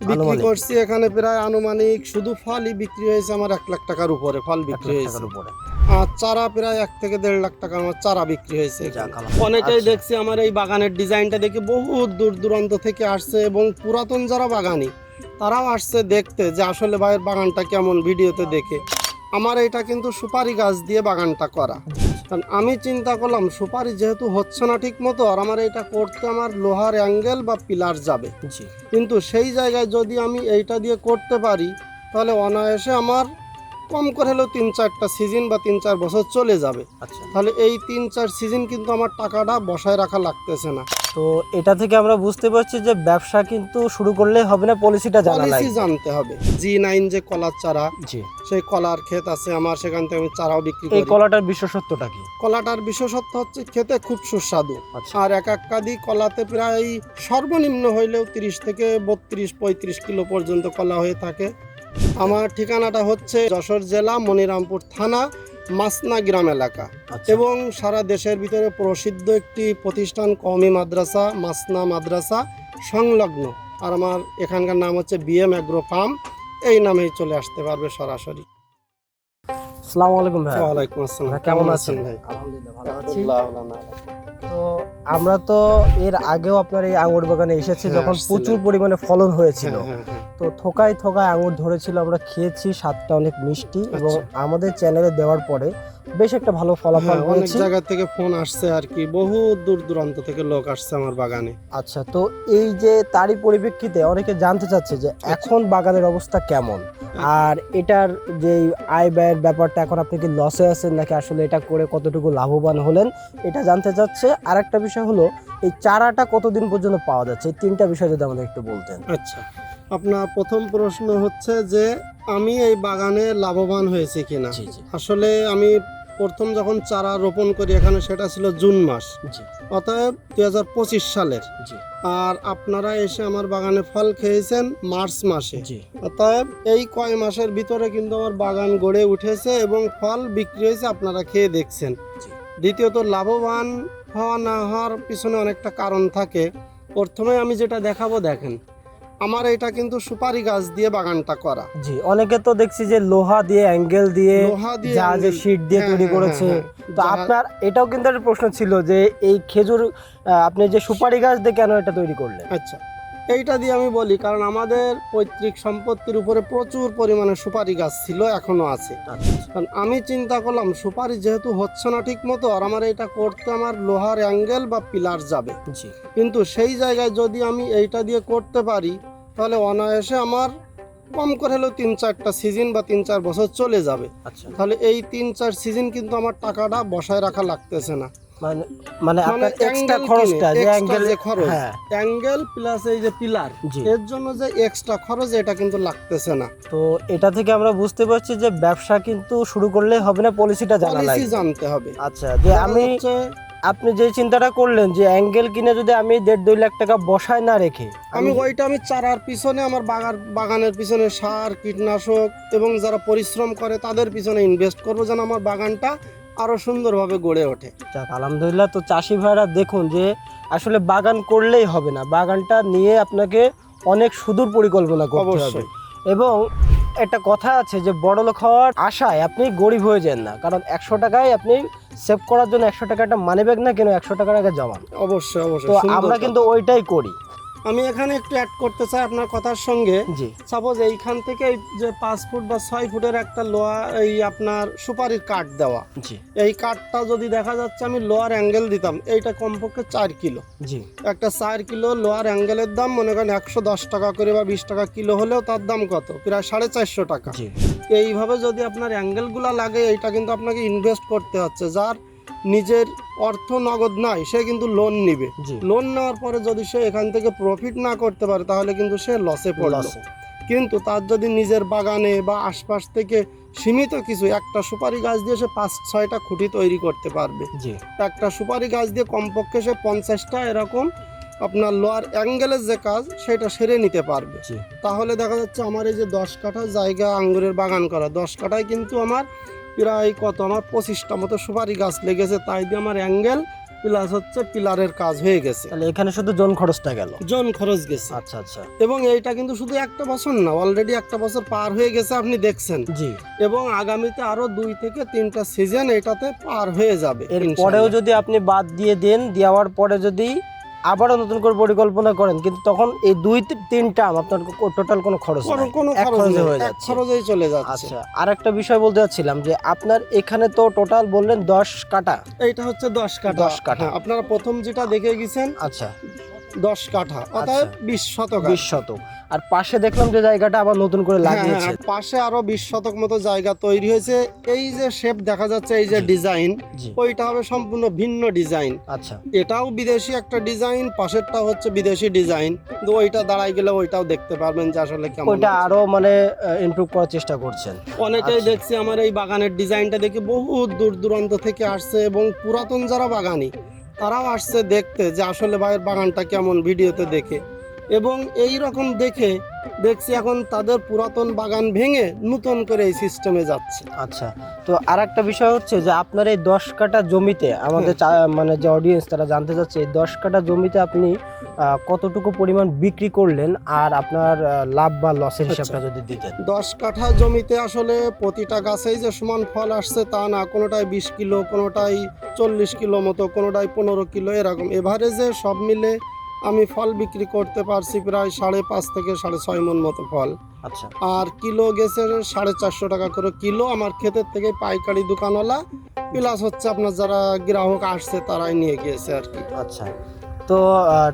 বিক্রি করছি এখানে প্রায় আনুমানিক শুধু ফলই বিক্রি হয়েছে আমার 1 লাখ টাকার উপরে ফল বিক্রি হয়েছে। আর চারা প্রায় 1 থেকে 1.5 লাখ টাকা আমার চারা বিক্রি হয়েছে। অনেকেই দেখছি আমার এই বাগানের ডিজাইনটা দেখে বহু দূর দূরান্ত থেকে আসছে এবং পুরাতন যারা বাগানি তারাও আসছে দেখতে যে আসলে ভাইয়ের বাগানটা কেমন ভিডিওতে দেখে। আমার এটা কিন্তু সুপারি গাছ দিয়ে বাগানটা করা, কারণ আমি চিন্তা করলাম সুপারি যেহেতু হচ্ছে না ঠিক মতো, আর আমার এটা করতে আমার লোহার অ্যাঙ্গেল বা পিলার যাবে, কিন্তু সেই জায়গায় যদি আমি এইটা দিয়ে করতে পারি তাহলে অনায়াসে আমার কম করে হলেও 3-4টা সিজন বা 3-4 বছর চলে যাবে। তাহলে এই 3-4 সিজন কিন্তু আমার টাকাটা বসায় রাখা লাগতেছে না। তো এটা থেকে আমরা বুঝতে পারছি যে ব্যবসা কিন্তু শুরু করলে হবে না, পলিসিটা জানতে হবে। G9 যে কলার চারা, সেই কলার ক্ষেত আছে আমার, সেখান থেকে আমি চারাও বিক্রি করি। এই কলাটার বিশেষত্বটা কি? কলাটার বিশেষত্ব হচ্ছে খেতে খুব সুস্বাদু, আর এক কাদি কলাতে প্রায় সর্বনিম্ন হইলেও 30 থেকে 32-35 কিলো পর্যন্ত কলা হয়ে থাকে। আমার ঠিকানাটা হচ্ছে যশোর জেলা মনিরামপুর থানা মাসনা গ্রাম এলাকা, এবং সারা দেশের ভিতরে প্রসিদ্ধ একটি প্রতিষ্ঠান কওমি মাদ্রাসা মাসনা মাদ্রাসা সংলগ্ন। আর আমার এখানকার নাম হচ্ছে BM এগ্রো ফার্ম, এই নামেই চলে আসতে পারবে সরাসরি। আসসালামু আলাইকুম ভাই। ওয়ালাইকুম আসসালাম, কেমন আছেন ভাই? আলহামদুলিল্লাহ ভালো আছি। তো আমরা তো এর আগেও আপনার এই আঙ্গুর বাগানে এসেছি যখন প্রচুর পরিমাণে ফলন হয়েছিল, তো থোকায় থোকায় আঙ্গুর ধরেছিল, আমরা খেয়েছি, স্বাদটা অনেক মিষ্টি, এবং আমাদের চ্যানেলে দেওয়ার পরে বেশ একটা ভালো ফলাফল হয়েছে। অনেক জায়গা থেকে ফোন আসছে আর কি, বহু দূর দূরান্ত থেকে লোক আসছে আমার বাগানে। আচ্ছা, তো এই যে তারই পরিপ্রেক্ষিতে অনেকে জানতে চাচ্ছে যে এখন বাগানের অবস্থা কেমন, আর এটার যে আয় ব্যয়ের ব্যাপারটা, এখন আপনি কি লসে আছেন নাকি আসলে এটা করে কতটুকু লাভবান হলেন, এটা জানতে চাচ্ছে। আর একটা বিষয় হলো এই চারাটা কতদিন পর্যন্ত পাওয়া যাচ্ছে, এই 3টা বিষয় যদি আমাদের একটু বলতেন। আচ্ছা, আপনার প্রথম প্রশ্ন হচ্ছে যে আমি এই বাগানে লাভবান হয়েছি কিনা। আসলে আমি প্রথম যখন চারা রোপণ করি এখানে, সেটা ছিল জুন মাস, অতএব 2025 সালের। আর আপনারা এসে আমার বাগানে ফল খেয়েছেন মার্চ মাসে, অতএব এই কয় মাসের ভিতরে কিন্তু আমার বাগান গড়ে উঠেছে এবং ফল বিক্রি হয়েছে, আপনারা খেয়ে দেখছেন। দ্বিতীয়ত, লাভবান হওয়া না হওয়ার পিছনে অনেকটা কারণ থাকে। প্রথমে আমি যেটা দেখাবো, দেখেন আমার এটা কিন্তু সুপারি গাছ দিয়ে বাগানটা করা। অনেকে তো দেখছি যে লোহা দিয়ে অ্যাঙ্গেল দিয়ে যা যে শীট দিয়ে তৈরি করেছে। তো আপনার এটাও কিন্তু একটা প্রশ্ন ছিল যে এই খেজুর আপনি যে সুপারি গাছ দিয়ে কেন এটা তৈরি করলেন? আচ্ছা, এইটা দিয়ে আমি বলি, কারণ আমাদের পৈতৃক সম্পত্তির উপরে প্রচুর পরিমাণে সুপারি গাছ ছিল, এখনো আছে। কারণ আমি চিন্তা করলাম সুপারি যেহেতু হচ্ছে না ঠিক মতো, আর আমার এটা করতে আমার লোহার অ্যাঙ্গেল বা পিলার যাবে, কিন্তু সেই জায়গায় যদি আমি এইটা দিয়ে করতে পারি তাহলে অনায়াসে আমার কম করে হলেও 3-4টা সিজন বা 3-4 বছর চলে যাবে। তাহলে এই 3-4 সিজন কিন্তু আমার টাকাটা বসায় রাখা লাগতেছে না। মানে আপনার এক্সট্রা খরচটা, যে অ্যাঙ্গেল প্লাস এই যে পিলার, এর জন্য যে এক্সট্রা খরচ, এটা কিন্তু লাগতেছে না। তো এটা থেকে আমরা বুঝতে পারছি যে ব্যবসা কিন্তু শুরু করলে হবে না, পলিসিটা জানতে হবে। আচ্ছা, যে আপনি যে চিন্তাটা করলেন যে অ্যাঙ্গেল কিনে যদি আমি 1.5-2 লাখ টাকা বসায় না রেখে আমি চারার পিছনে, আমার বাগানের পিছনে সার কীটনাশক এবং যারা পরিশ্রম করে তাদের পিছনে ইনভেস্ট করবো, যেন আমার বাগানটা আরো সুন্দরভাবে গড়ে ওঠে। আলহামদুলিল্লাহ। তো চাষি ভাইরা দেখুন যে আসলে বাগান করলেই হবে না, বাগানটা নিয়ে আপনাকে অনেক সুদূর পরিকল্পনা করতে হবে। এবং একটা কথা আছে যে বড়লোক হওয়ার আশায় আপনি গরিব হয়ে যান না, কারণ 100 টাকায় আপনি সেভ করার জন্য 100 টাকাটা মানি ব্যাগ না কেন 100 টাকার আগে জমান। অবশ্যই। তো আমরা কিন্তু ওইটাই করি। আমি এখানে একটু অ্যাড করতে চাই আপনার কথার সঙ্গে। সাপোজ এইখান থেকে যে 5 ফুট বা 6 ফুটের একটা লোহা, এই আপনার সুপারির কাঠ দেওয়া, এই কাঠটা যদি দেখা যাচ্ছে আমি লোহার অ্যাঙ্গেল দিতাম, এইটা কমপক্ষে 4 কিলো। একটা 4 কিলো লোহার অ্যাঙ্গেলের দাম মনে করেন 110 টাকা করে বা 20 টাকা কিলো হলেও তার দাম কত? প্রায় 450 টাকা। এইভাবে যদি আপনার অ্যাঙ্গেলগুলা লাগে, এইটা কিন্তু আপনাকে ইনভেস্ট করতে হচ্ছে। যার নিজের অর্থ নগদ নাই সে কিন্তু লোন নিবে, লোন নেওয়ার পরে যদি সে এখান থেকে প্রফিট না করতে পারে তাহলে কিন্তু সে লসে পড়ল। কিন্তু তার যদি নিজের বাগানে বা আশপাশ থেকে সীমিত কিছু, একটা সুপারি গাছ দিয়ে সে 5-6টা খুঁটি তৈরি করতে পারবে। একটা সুপারি গাছ দিয়ে কমপক্ষে সে 50টা এরকম আপনার লোয়ার অ্যাঙ্গেলের যে কাজ সেটা সেরে নিতে পারবে। তাহলে দেখা যাচ্ছে আমার এই যে 10 কাঠা জায়গা আঙ্গুরের বাগান করা, 10 কাঠায় কিন্তু আমার প্রায় কত, আমার 25টা মতো সুপারি গাছ লেগেছে। তাই দিয়ে আমার অ্যাঙ্গেল প্লাস হচ্ছে পিলারের কাজ হয়ে গেছে, তাহলে এখানে শুধু জন খরচটা গেল, জন খরচ গেছে। আচ্ছা আচ্ছা, এবং এইটা কিন্তু শুধু একটা বছর না, অলরেডি একটা বছর পার হয়ে গেছে আপনি দেখছেন, জি। এবং আগামীতে আরো 2 থেকে 3টা সিজন এটাতে পার হয়ে যাবে। এর পরেও যদি আপনি বাদ দিয়ে দেন, দেওয়ার পরে যদি আবারও নতুন করে পরিকল্পনা করেন, কিন্তু তখন এই 2-3টা আপনার টোটাল কোনো খরচ নাই, কোনো এক খরচ খরচে নেই, হয়ে এক যাচ্ছে। খরচেই চলে যাচ্ছে। আচ্ছা, আর একটা বিষয় বলতে চাচ্ছিলাম যে আপনার এখানে তো টোটাল বললেন 10 কাঠা, এইটা হচ্ছে 10 কাঠা। 10 কাঠা। হ্যাঁ, আপনারা প্রথম যেটা দেখে গেছেন আচ্ছা 10 কাঠা, অর্থাৎ 20 শতক। 20 শতক। আর পাশে দেখলাম যে জায়গাটা আবার নতুন করে লাগিয়েছে, হ্যাঁ, পাশে আরো 20 শতক মতো জায়গা তৈরি হয়েছে। এই যে শেপ দেখা যাচ্ছে, এই যে ডিজাইন, জি। ওইটা হবে সম্পূর্ণ ভিন্ন ডিজাইন। আচ্ছা এটাও বিদেশি একটা ডিজাইন, পাশেরটা হচ্ছে বিদেশি ডিজাইন, কিন্তু ওইটা দাঁড়াই গেলে ওইটাও দেখতে পারবেন যে আসলে কেমন। ওইটা আরো মানে ইমপ্রুভ করার চেষ্টা করছেন। অনেকেই আচ্ছা। দেখছি আমার এই বাগানের ডিজাইনটা দেখে বহু দূর দূরান্ত থেকে আসছে, এবং পুরাতন যারা বাগানি তারাও আসছে দেখতে যে আসলে ভাইয়ের বাগানটা কেমন ভিডিওতে দেখে, এবং এই রকম দেখে দেখছি এখন তাদের পুরাতন বাগান ভেঙে নতুন করে এই সিস্টেমে যাচ্ছে। আচ্ছা, তো আর একটা বিষয় হচ্ছে যে আপনার এই 10 কাঠা জমিতে আমাদের মানে যে অডিয়েন্স তারা জানতে চাচ্ছে, এই 10 কাঠা জমিতে আপনি কতটুকু পরিমাণ বিক্রি করলেন, আর আপনার লাভ বা লসের হিসাবটা যদি দিতেন। 10 কাঠা জমিতে আসলে প্রতিটা গাছেই যে সমান ফল আসছে তা না, কোনোটাই 20 কিলো, কোনোটাই 40 কিলো মতো, কোনোটাই 15 কিলো, এরকম এভারেজে সব মিলে আমি ফল বিক্রি করতে পারছি প্রায় 5.5 থেকে 6.5 মণ মতো ফল। আচ্ছা আর কিলো গেছে 450 টাকা করে কিলো আমার ক্ষেতের থেকে, পাইকারি দোকানওয়ালা প্লাস হচ্ছে আপনার যারা গ্রাহক আসছে তারাই নিয়ে গিয়েছে আর কি। আচ্ছা, তো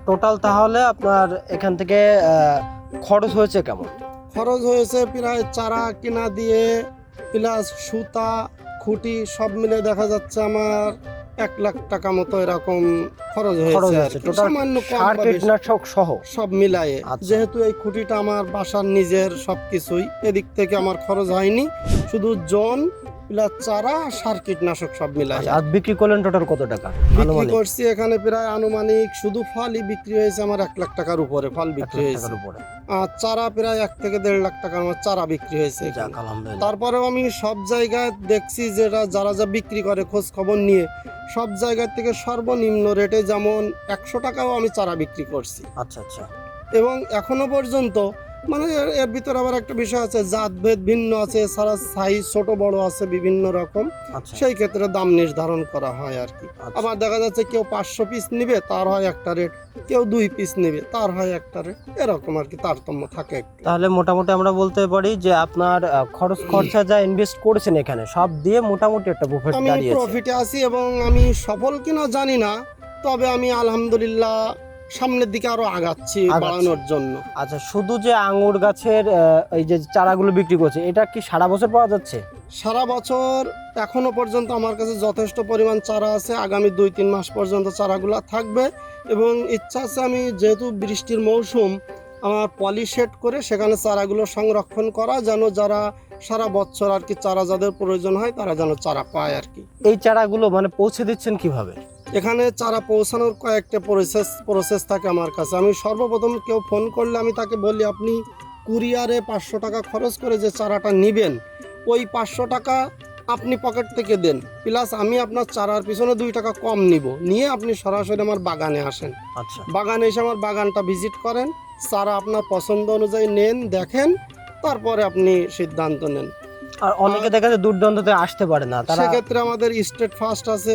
টোটাল তাহলে আপনার এখান থেকে খরচ হয়েছে কেমন? খরচ হয়েছে প্রায় চারা কিনা দিয়ে প্লাস সুতা খুঁটি সব মিলে দেখা যাচ্ছে আমার 1 লাখ টাকা মতো এরকম খরচ হয়েছে আর কি। টোটাল সামান্য কম সার বা বেশি কীটনাশক সহ সব মিলায়ে। আচ্ছা। যেহেতু এই খুঁটিটা আমার বাসার নিজের, সবকিছুই এদিক থেকে আমার খরচ হয়নি, শুধু জন প্লাস চারা সার কীটনাশক সব মিলাই। আর বিক্রি করলেন টোটাল কত টাকা বিক্রি আনুমানিক? করছি এখানে প্রায় আনুমানিক শুধু ফলই বিক্রি হয়েছে আমার 1 লাখ টাকার উপরে ফল 1 বিক্রি লাখ হয়েছে। টাকার উপরে। আর চারা প্রায় 1 থেকে 1.5 লাখ টাকার আমার চারা বিক্রি হয়েছে যাক এখানে। আলহামদুলিল্লাহ। তারপরেও আমি সব জায়গায় দেখছি যেটা যারা যা বিক্রি করে খোঁজ খবর নিয়ে সব জায়গা থেকে সর্বনিম্ন রেটে, যেমন 100 টাকাও আমি চারা বিক্রি করছি। আচ্ছা আচ্ছা, এবং এখনো পর্যন্ত মানে এর ভিতরে আবার একটা বিষয় আছে, জাতভেদ ভিন্ন আছে, সারা সাইজ ছোট বড় আছে বিভিন্ন রকম, আচ্ছা সেই ক্ষেত্রে দাম নির্ধারণ করা হয় আর কি। আচ্ছা। আবার দেখা যাচ্ছে কেউ 500 পিস নিবে তার হয় একটা রেট, কেউ 2 পিস নেবে তার হয় একটা রেট, এরকম আর কি তারতম্য থাকে একটু। তাহলে মোটামুটি আমরা বলতে পারি যে আপনার খরচ খরচা যা ইনভেস্ট করেছেন এখানে সব দিয়ে মোটামুটি একটা প্রফিট আমি দাঁড়িয়েছে। প্রফিটে আছি, এবং আমি সফল কিনা জানি না, তবে আমি আলহামদুলিল্লাহ সামনের দিকে আরো আগাচ্ছি বাড়ানোর জন্য। আচ্ছা, শুধু যে আঙ্গুর গাছের এই যে চারাগুলো বিক্রি করছে, এটা কি সারা বছর পাওয়া যাচ্ছে? সারা বছর এখনো পর্যন্ত আমার কাছে যথেষ্ট পরিমাণ চারা আছে, আগামী 2-3 মাস পর্যন্ত চারাগুলা থাকবে, এবং ইচ্ছা আছে আমি যেহেতু বৃষ্টির মৌসুম আমার পলি সেট করে সেখানে চারাগুলো সংরক্ষণ করা, যেন যারা সারা বছর আর কি চারা যাদের প্রয়োজন হয় তারা যেন চারা পায় আর কি। এই চারাগুলো মানে পৌঁছে দিচ্ছেন কিভাবে? এখানে চারা পৌঁছানোর কয়েকটা প্রসেস থাকে আমার কাছে। আমি সর্বপ্রথম কেউ ফোন করলে আমি তাকে বলি আপনি কুরিয়ারে 500 টাকা খরচ করে যে চারাটা নেবেন, ওই 500 টাকা আপনি পকেট থেকে দেন, প্লাস আমি আপনার চারার পিছনে 2 টাকা কম নিব, নিয়ে আপনি সরাসরি আমার বাগানে আসেন। আচ্ছা, বাগানে এসে আমার বাগানটা ভিজিট করেন, চারা আপনার পছন্দ অনুযায়ী নেন, দেখেন, তারপরে আপনি সিদ্ধান্ত নেন। আর অনেকে দেখা যায় দূর দূরান্ত থেকে আসতে পারে না, তারা সেক্ষেত্রে আমাদের স্টেট ফার্স্ট আছে,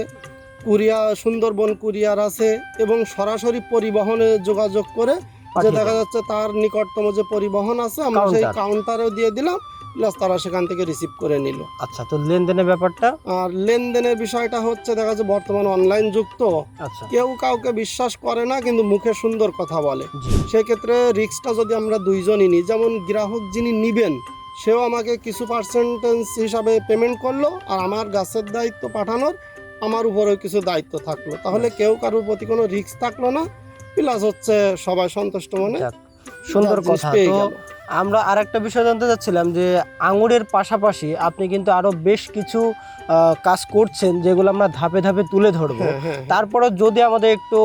সুন্দরবন কুরিয়ার আছে, এবং সরাসরি পরিবহনে যোগাযোগ করে যে পাঠিয়ে দেখা দেন। যাচ্ছে তার নিকটতম যে পরিবহন আছে আমরা সেই কাউন্টার। কাউন্টারেও দিয়ে দিলাম, প্লাস তারা সেখান থেকে রিসিভ করে নিল। আচ্ছা, তো লেনদেনের ব্যাপারটা? আর লেনদেনের বিষয়টা হচ্ছে দেখা যাচ্ছে বর্তমান অনলাইন যুক্ত, আচ্ছা, কেউ কাউকে বিশ্বাস করে না কিন্তু মুখে সুন্দর কথা বলে। জি সেই ক্ষেত্রে রিস্কটা যদি আমরা দুইজনই নিই, যেমন গ্রাহক যিনি নিবেন সেও আমাকে কিছু পার্সেন্টেজ হিসাবে পেমেন্ট করলো, আর আমার গাছের দায়িত্ব পাঠানোর আমার উপরেও কিছু দায়িত্ব থাকলো, তাহলে কেউ কারোর প্রতি কোনো রিস্ক থাকলো না, প্লাস হচ্ছে সবাই সন্তুষ্ট মনে যাক, সুন্দর জিনিস কথা। পেয়ে তো গেল। আমরা আরেকটা বিষয় জানতে চাচ্ছিলাম যে আঙুরের পাশাপাশি আপনি কিন্তু আরো বেশ কিছু কাজ করছেন, যেগুলো আমরা ধাপে ধাপে তুলে ধরবো। হ্যাঁ। তারপরে যদি আমাদের একটু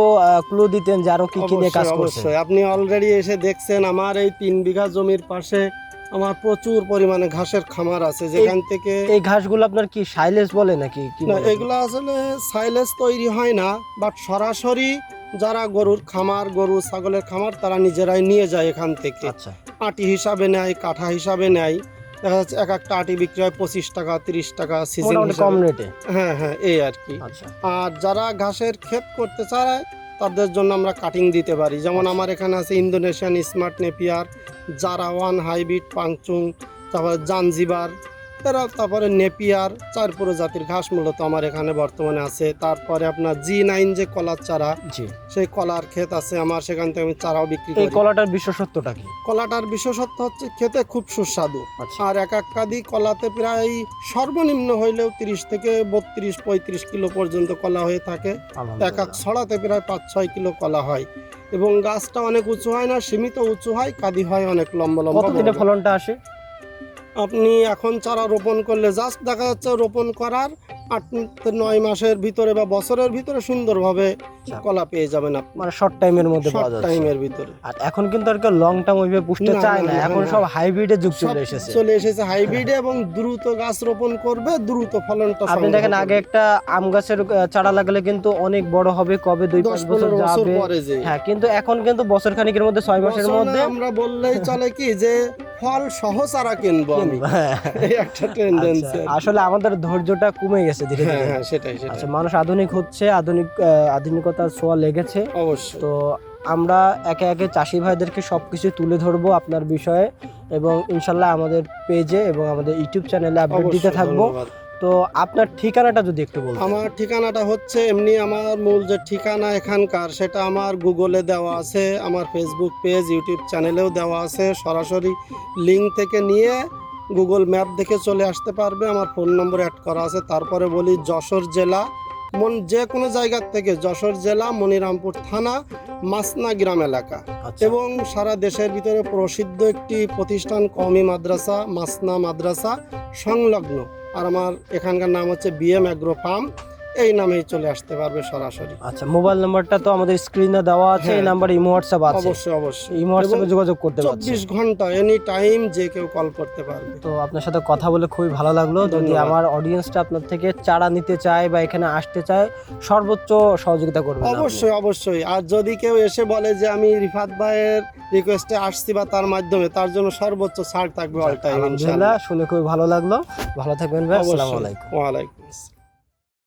ক্লু দিতেন যে আরো কি কি নিয়ে কাজ অবশ্যই, করছেন। অবশ্যই। আপনি অলরেডি এসে দেখছেন আমার এই 3 বিঘা জমির পাশে আমার প্রচুর পরিমাণে ঘাসের খামার আছে, যেখান থেকে এই ঘাসগুলো আপনার কি সাইলেজ বলে নাকি কি না, বলে? এগুলো আসলে সাইলেজ তৈরি হয় না, বাট সরাসরি যারা গরুর খামার, গরু ছাগলের খামার, তারা নিজেরাই নিয়ে যায় এখান থেকে। আচ্ছা আটি হিসাবে নেয়, কাঠা হিসাবে নেয়। দেখা যাচ্ছে এক একটা আটি বিক্রি হয় 25 টাকা 30 টাকা সিজন মোটামুটি কম রেটে। হ্যাঁ হ্যাঁ, এই আর কি। আচ্ছা আর যারা ঘাসের ক্ষেত করতে চায় তাদের জন্য আমরা কাটিং দিতে পারি। যেমন আমার এখানে আছে Indonesian smart Napier, Zara one hybrid পাংচুং, তারপরে জাঞ্জিবার, তারপরে নেপিয়ার, 4 প্রজাতির ঘাস মূলত আমার এখানে বর্তমানে আছে। তারপরে আপনার G9 যে কলার চারা, জি। সেই কলার ক্ষেত আছে আমার, সেখান থেকে আমি চারাও বিক্রি এই করি। কলাটার বিশেষত্বটা কি? কলাটার বিশেষত্ব হচ্ছে খেতে খুব সুস্বাদু। আচ্ছা আর এক এক কাদি কলাতে প্রায় সর্বনিম্ন হইলেও 30 থেকে 32-35 কিলো পর্যন্ত কলা হয়ে থাকে। এক এক আলহামদুলিল্লাহ। ছড়াতে প্রায় 5-6 কিলো কলা হয়, এবং গাছটা অনেক উঁচু হয় না, সীমিত উঁচু হয়, কাদি হয় অনেক লম্বা লম্বা। কতদিনে বড়। ফলনটা আসে? আপনি এখন চারা রোপণ করলে জাস্ট দেখা যাচ্ছে রোপণ করার 8-9 মাসের ভিতরে বা বছরের ভিতরে সুন্দরভাবে কলা পেয়ে যাবেন আপনি, মানে শর্ট টাইমের মধ্যে পাওয়া শর্ট যাচ্ছে। টাইমের ভিতরে। আর এখন কিন্তু আর কেউ লং টার্ম ওইভাবে পুষতে না, চায় না, না, না, এখন না। সব হাইব্রিডের যুগ সব চলে এসেছে। চলে এসেছে হাইব্রিডে, এবং দ্রুত গাছ রোপণ করবে, দ্রুত ফলনটা আপনি সংগ্রহ দেখেন করবে। আগে একটা আম গাছের চারা লাগালে কিন্তু অনেক বড় হবে, কবে 2-5 বছর 10-15 বছর যাবে। পরে যে হ্যাঁ, কিন্তু এখন কিন্তু বছর খানিকের মধ্যে 6 মাসের বছর না, মধ্যে আমরা বললেই চলে কি যে ফল সহ চারা কিনবো আমি, হ্যাঁ। এই একটা টেন্ডেন্সি। আচ্ছা, আসলে আমাদের ধৈর্যটা কমে গেছে ধীরে হ্যাঁ ধীরে। হ্যাঁ, সেটাই সেটাই, আচ্ছা, মানুষ আধুনিক হচ্ছে, আধুনিকতার ছোঁয়া লেগেছে। অবশ্যই। তো আমরা একে একে চাষি ভাইদেরকে সবকিছু তুলে ধরবো আপনার বিষয়ে, এবং ইনশাল্লাহ আমাদের পেজে এবং আমাদের ইউটিউব চ্যানেলে আপডেট দিতে অবশ্যই, থাকবো। ধন্যবাদ। তো আপনার ঠিকানাটা যদি একটু বলতেন। আমার ঠিকানাটা হচ্ছে এমনি, আমার মূল যে ঠিকানা এখানকার, সেটা আমার গুগলে দেওয়া আছে, আমার ফেসবুক পেজ, ইউটিউব চ্যানেলেও দেওয়া আছে। সরাসরি লিঙ্ক থেকে নিয়ে গুগল ম্যাপ দেখে চলে আসতে পারবে। আমার ফোন নম্বর অ্যাড করা আছে। তারপরে বলি, যশোর জেলা, যে কোনো জায়গার থেকে, যশোর জেলা, মনিরামপুর থানা, মাসনা গ্রাম এলাকা, আচ্ছা, এবং সারা দেশের ভিতরে প্রসিদ্ধ একটি প্রতিষ্ঠান কওমি মাদ্রাসা, মাসনা মাদ্রাসা সংলগ্ন। আর আমার এখানকার নাম হচ্ছে BM অ্যাগ্রো ফার্ম, এই নামেই চলে আসতে পারবে সরাসরি। আচ্ছা, মোবাইল নাম্বারটা তো আমাদের স্ক্রিনে দেওয়া আছে, এই হ্যাঁ। নাম্বারে ইমো হোয়াটসঅ্যাপ আছে। অবশ্যই অবশ্যই, ইমো হোয়াটসঅ্যাপে এবং যোগাযোগ করতে পারছে। 24 ঘন্টা এনি টাইম যে কেউ কল করতে পারবে। তো আপনার সাথে কথা বলে খুবই ভালো লাগলো। যদি ধন্যবাদ। আমার অডিয়েন্সটা আপনার থেকে চারা নিতে চায় বা এখানে আসতে চায়, সর্বোচ্চ সহযোগিতা করবেন আপনি। অবশ্যই অবশ্যই। আর যদি কেউ এসে বলে যে আমি রিফাত ভাইয়ের রিকোয়েস্টে আসছি বা তার মাধ্যমে, তার জন্য সর্বোচ্চ ছাড় থাকবে অল টাইম আলহামদুলিল্লাহ, ইনশাআল্লাহ। শুনে খুবই ভালো লাগলো। ভালো থাকবেন ভাই, আসসালামু অবশ্যই। আলাইকুম। ওয়ালাইকুম আসসালাম।